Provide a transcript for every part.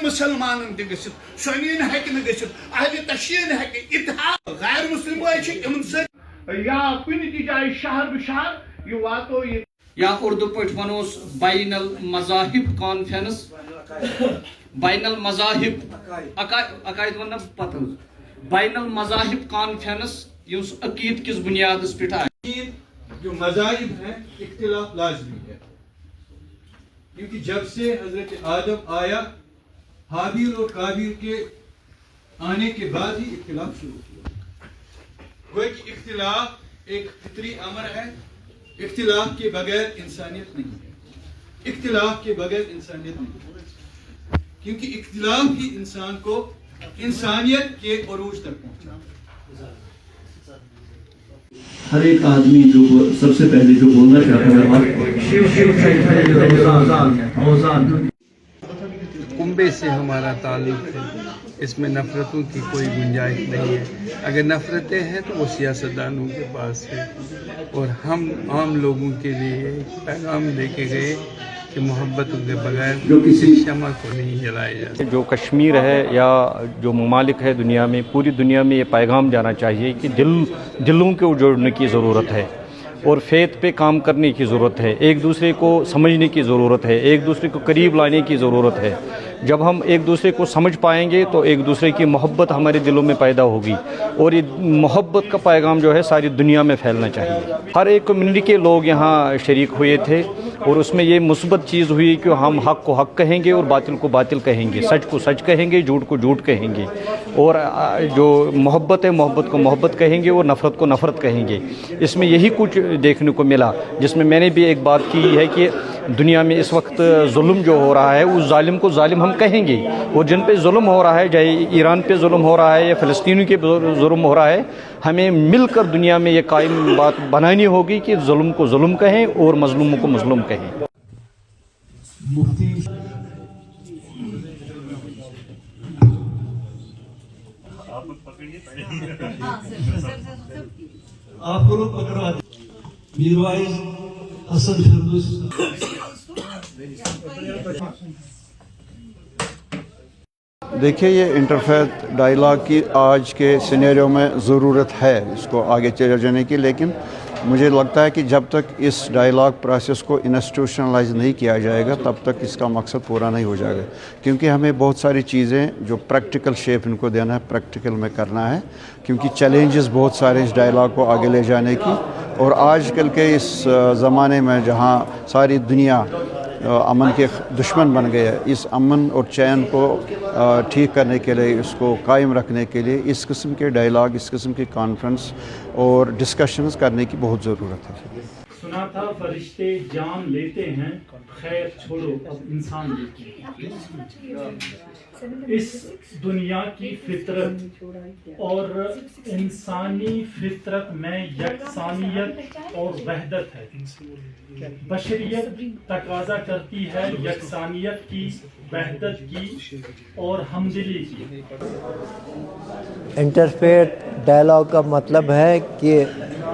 مسلمان سنین اہل تشین اتحاد غیر مسلم یا کن تہ جائے شہر بشہر یہ واتو یہ یا اردو پٹ ونوس بین المذاہب کانفرنس بین المذاہب عقائد ون پتہ بین المذاہب کانفرنس اس عقید کس بنیاد پہ آئے. جو مذاہب ہیں اختلاف لازمی ہے کیونکہ جب سے حضرت آدم آیا حابیل اور قابیل کے آنے کے بعد ہی اختلاف شروع ہوا. گویا کہ اختلاف ایک فطری امر ہے. اختلاف کے بغیر انسانیت نہیں ہے. اختلاف کے بغیر انسانیت نہیں ہے کیونکہ اختلاف ہی انسان کو انسانیت کے عروج تک پہنچا. ہر ایک آدمی جو سب سے پہلے جو بولنا چاہتا ہے کنبے سے ہمارا تعلق ہے. اس میں نفرتوں کی کوئی گنجائش نہیں ہے. اگر نفرتیں ہیں تو وہ سیاستدانوں کے پاس ہے اور ہم عام لوگوں کے لیے ایک پیغام لے کے گئے کہ محبتوں کے بغیر جو کسی شمع کو نہیں جلایا جاتا. جو کشمیر ہے یا جو ممالک ہے دنیا میں پوری دنیا میں یہ پیغام جانا چاہیے کہ دلوں کو جوڑنے کی ضرورت ہے اور فیت پہ کام کرنے کی ضرورت ہے. ایک دوسرے کو سمجھنے کی ضرورت ہے. ایک دوسرے کو قریب لانے کی ضرورت ہے. جب ہم ایک دوسرے کو سمجھ پائیں گے تو ایک دوسرے کی محبت ہمارے دلوں میں پیدا ہوگی اور یہ محبت کا پیغام جو ہے ساری دنیا میں پھیلنا چاہیے. ہر ایک کمیونٹی کے لوگ یہاں شریک ہوئے تھے اور اس میں یہ مثبت چیز ہوئی کہ ہم حق کو حق کہیں گے اور باطل کو باطل کہیں گے. سچ کو سچ کہیں گے, جھوٹ کو جھوٹ کہیں گے اور جو محبت ہے محبت کو محبت کہیں گے اور نفرت کو نفرت کہیں گے. اس میں یہی کچھ دیکھنے کو ملا جس میں میں نے بھی ایک بات کی ہے کہ دنیا میں اس وقت ظلم جو ہو رہا ہے اس ظالم کو ظالم ہم کہیں گے اور جن پہ ظلم ہو رہا ہے چاہے ایران پہ ظلم ہو رہا ہے یا فلسطینیوں کے ظلم ہو رہا ہے ہمیں مل کر دنیا میں یہ قائم بات بنانی ہوگی کہ ظلم کو ظلم کہیں اور مظلوموں کو مظلوم کہیں. مفتی آپ کو لوگ پکڑوا میروائز حسن فردوسی. دیکھیے یہ انٹرفیتھ ڈائلاگ کی آج کے سینیریو میں ضرورت ہے اس کو آگے چلے جانے کی. لیکن مجھے لگتا ہے کہ جب تک اس ڈائلاگ پروسیس کو انسٹیٹیوشنلائز نہیں کیا جائے گا تب تک اس کا مقصد پورا نہیں ہو جائے گا. کیونکہ ہمیں بہت ساری چیزیں جو پریکٹیکل شیپ ان کو دینا ہے پریکٹیکل میں کرنا ہے کیونکہ چیلنجز بہت سارے اس ڈائلاگ کو آگے لے جانے کی. اور آج کل کے اس زمانے میں جہاں ساری دنیا امن کے دشمن بن گئے ہے اس امن اور چین کو ٹھیک کرنے کے لیے اس کو قائم رکھنے کے لیے اس قسم کے ڈائلاگ اس قسم کی کانفرنس اور ڈسکشنز کرنے کی بہت ضرورت ہے. سنا تھا فرشتے جان لیتے ہیں خیر چھوڑو اب انسان لیتے ہیں. اس دنیا کی فطرت اور انسانی فطرت میں یکسانیت اور وحدت ہے. بشریت تقاضا کرتی ہے یکسانیت کی, وحدت کی اور ہمدلی کی. انٹرفیتھ ڈائلاگ کا مطلب ہے کہ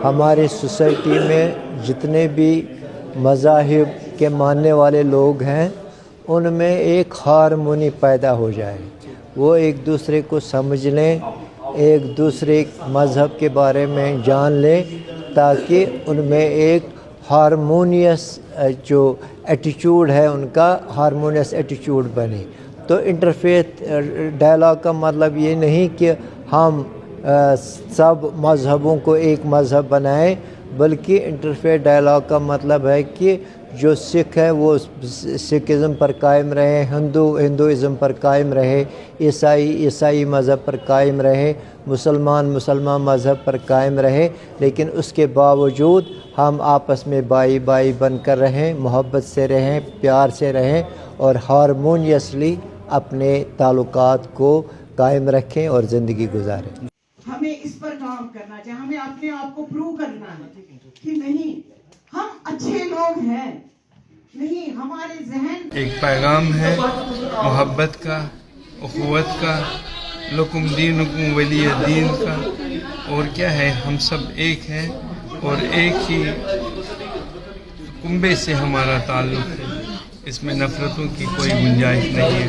ہماری سوسائٹی میں جتنے بھی مذاہب کے ماننے والے لوگ ہیں ان میں ایک ہارمونی پیدا ہو جائے. وہ ایک دوسرے کو سمجھ لیں, ایک دوسرے مذہب کے بارے میں جان لیں تاکہ ان میں ایک ہارمونیس جو ایٹیچیوڈ ہے ان کا ہارمونیس ایٹیچیوڈ بنے. تو انٹرفیتھ ڈائلاگ کا مطلب یہ نہیں کہ ہم سب مذہبوں کو ایک مذہب بنائیں بلکہ انٹرفیتھ ڈائلاگ کا مطلب ہے کہ جو سکھ ہے وہ سکھزم پر قائم رہے, ہندوازم پر قائم رہے, عیسائی مذہب پر قائم رہے, مسلمان مذہب پر قائم رہے. لیکن اس کے باوجود ہم آپس میں بائی بائی بن کر رہیں, محبت سے رہیں, پیار سے رہیں اور ہارمونیسلی اپنے تعلقات کو قائم رکھیں اور زندگی گزاریں. ہمیں اس پر کام کرنا چاہیے. ہمیں اپنے آپ کو پروو کرنا ہے کہ نہیں ہم اچھے لوگ ہیں, نہیں ہمارے ذہن. ایک پیغام ہے محبت کا, اخوت کا, لکم دینکم ولی دین کا. اور کیا ہے, ہم سب ایک ہیں اور ایک ہی کنبے سے ہمارا تعلق ہے. اس میں نفرتوں کی کوئی گنجائش نہیں ہے.